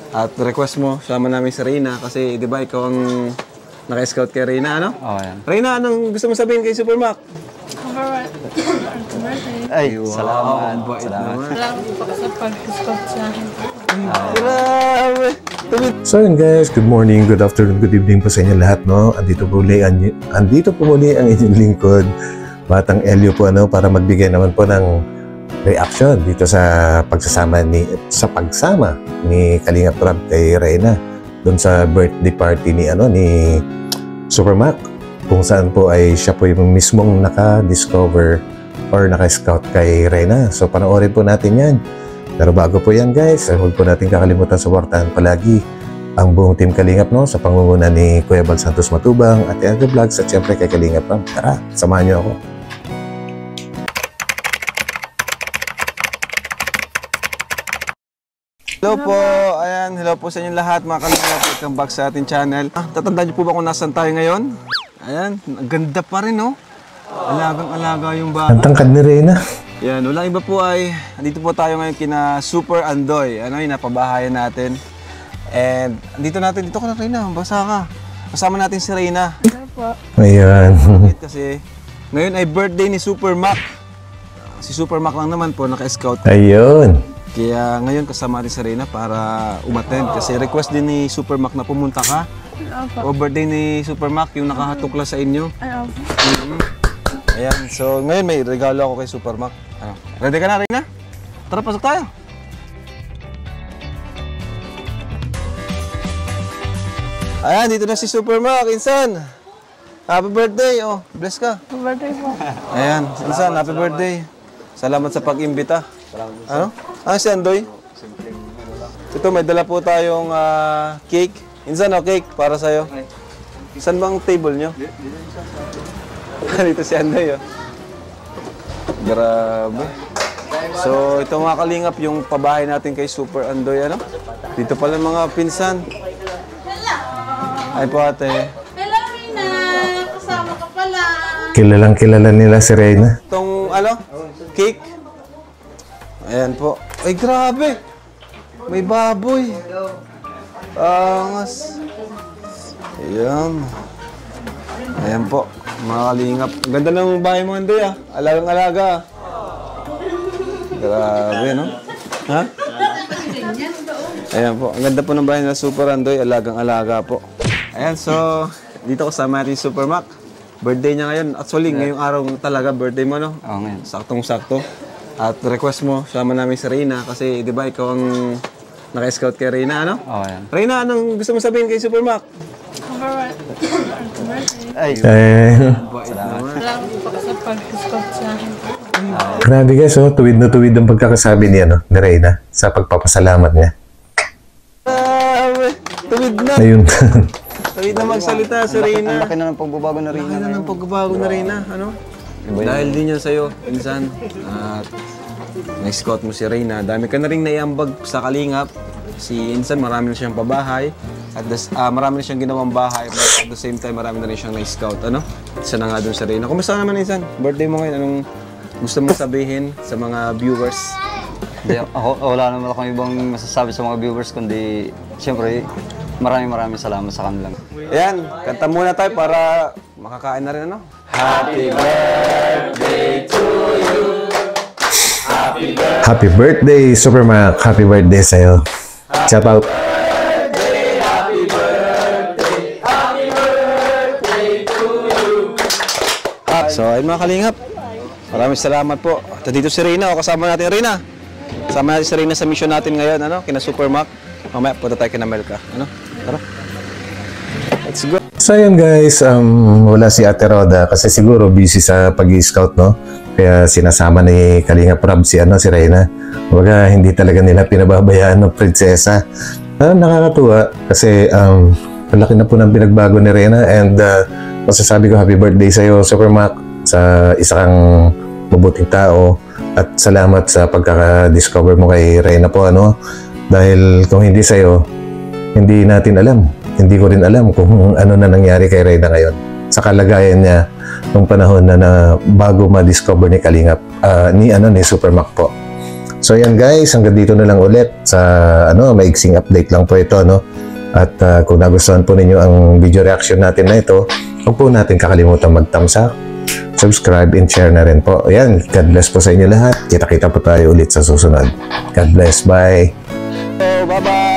At request mo, sama namin si Reyna kasi di ba ikaw ang naka-scout kay Reyna, ano? Oo, yan. Reyna, anong gusto mo sabihin kay Super Mac? Ay, salamat. Salamat. Salamat po sa pag-scout sa akin. Grabe! So yun guys, good morning, good afternoon, good evening po sa inyo lahat, no? Andito po muli ang inyong lingkod, Batang Elio po, ano, para magbigay naman po ng reaction dito sa pagsama ni Kalingap Rab kay Reyna doon sa birthday party ni Super Mac, kung saan po ay siya po yung mismong naka-discover or naka-scout kay Reyna. So panoorin po natin yan. Pero bago po yan guys, huwag po natin kakalimutan suportahan palagi ang buong Team Kalingap, no, sa pangunguna ni Kuya Bal Santos Matubang, at Andrew Vlogs, at syempre kay Kalingap Rab. Tara, samahan niyo ako. Hello po! Ayan, hello po sa inyo lahat mga Kalingap. Welcome back sa ating channel. Tatandaan niyo po ba kung nasan tayo ngayon? Ayan, ang ganda pa rin, no? Alagang-alaga yung bata. Ang tangkad ni Reyna. Yan, walang iba po ay, andito po tayo ngayon kina Super Andoy. Ano yung napabahayan natin. And, dito ka na Reyna, basa ka. Kasama natin si Reyna. Hello po. Ayan. Kasi, ngayon ay birthday ni Super Mac. Si Super Mac lang naman po, naka-scout. Ayun. Kaya ngayon kasama rin si Reyna para umattend. Kasi request din ni Super Mac na pumunta ka. O birthday ni Super Mac, yung nakahatukla sa inyo. Ayan, so ngayon may regalo ako kay Super Mac. Ano? Ready ka na, Reyna? Tara, pasok tayo. Ayan, dito na si Super Mac, Insan. Happy birthday. Oh, bless ka. Happy birthday po. Ayan, Insan, happy birthday. Salamat sa pag-imbita. Ano? Si Andoy? Ito, may dala po tayong cake. Insan, cake para sa'yo. Saan bang table nyo? Dito si Andoy, oh. Grabe. So, ito mga Kalingap, yung pabahay natin kay Super Andoy, ano? Dito pala mga pinsan. Ay po ate. Hello, Rina! Kasama ka pala. Kilalang kilala nila si Reyna. Itong, cake. Ayan po. Ay, grabe! May baboy. Angas. Ayan. Ayan po, mga Kalingap. Ang ganda ng bahay mo, Andoy, ah. Alagang-alaga. Grabe, no? Ha? Ayan po. Ang ganda po ng bahay na Super Andoy. Alagang-alaga po. Ayan, so, dito kasama natin Super Mac. Birthday niya ngayon. Actually, ngayong araw talaga birthday mo, no? Oo, ngayon. Saktong-sakto. At request mo, sama namin si Reyna kasi di ba ikaw ang naka-scout kay Reyna, ano? Oo, yan. Reyna, anong gusto mo sabihin kay Super Mac? Happy birthday. Ay, Salamat po sa pag-scout sa akin. Grabe guys, oh, tuwid na tuwid ang pagkakasabi ni Reyna sa pagpapasalamat niya. Tuwid na! Ayun. Tuwid na magsalita si Reyna. laki na ng pagbabago na Reyna. Laki na ng pagbabago na Reyna, ano? Dahil din yan sa'yo, insan. At na-scout mo si Reyna. Dami ka na rin naiambag sa Kalingap. Si Insan, marami na siyang pabahay. At marami na siyang ginawang bahay. But at the same time, marami na rin siyang na-scout. Ano? Isa na nga doon si Reyna. Kumusta naman, Insan? Birthday mo ngayon. Anong gusto mong sabihin sa mga viewers? Wala naman akong ibang masasabi sa mga viewers, kundi siyempre, maraming salamat sa kanila. Ayan, kanta muna tayo para makakain na rin, ano? Happy birthday to you. Happy birthday, Super Mac. Happy birthday sa'yo. Shout out. Happy birthday to you. So, ayun mga Kalingap. Maraming salamat po. At dito si Reyna. Kasama natin Reyna. Kasama natin si Reyna sa mission natin ngayon, ano? Kina Super Mac. Mamaya, punta tayo kina Melka. Ano? Tara. Let's go. So yun guys, wala si Ate Roda kasi siguro busy sa pag-i-scout, no? Kaya sinasama ni Kalingap Rab si Reyna. Kumbaga, hindi talaga nila pinababayaan ng prinsesa. Nakakatuwa kasi malaki na po ng pinagbago ni Reyna, and masasabi ko happy birthday sa'yo, Super Mac, sa isa kang mabuting tao, at salamat sa pagkaka-discover mo kay Reyna po, ano? Dahil kung hindi sa'yo, hindi natin alam. Hindi ko rin alam kung ano na nangyari kay Reyna ngayon. Sa kalagayan niya nung panahon na bago ma-discover ni Kalingap, ni Super Mac po. So yan guys, hanggang dito na lang ulit sa maiksing update lang po ito, no? At kung nagustuhan po ninyo ang video reaction natin na ito, huwag po natin kakalimutan mag-thumbs up, subscribe, and share na rin po. Ayan, God bless po sa inyo lahat. Kita-kita po tayo ulit sa susunod. God bless. Bye! So, bye-bye!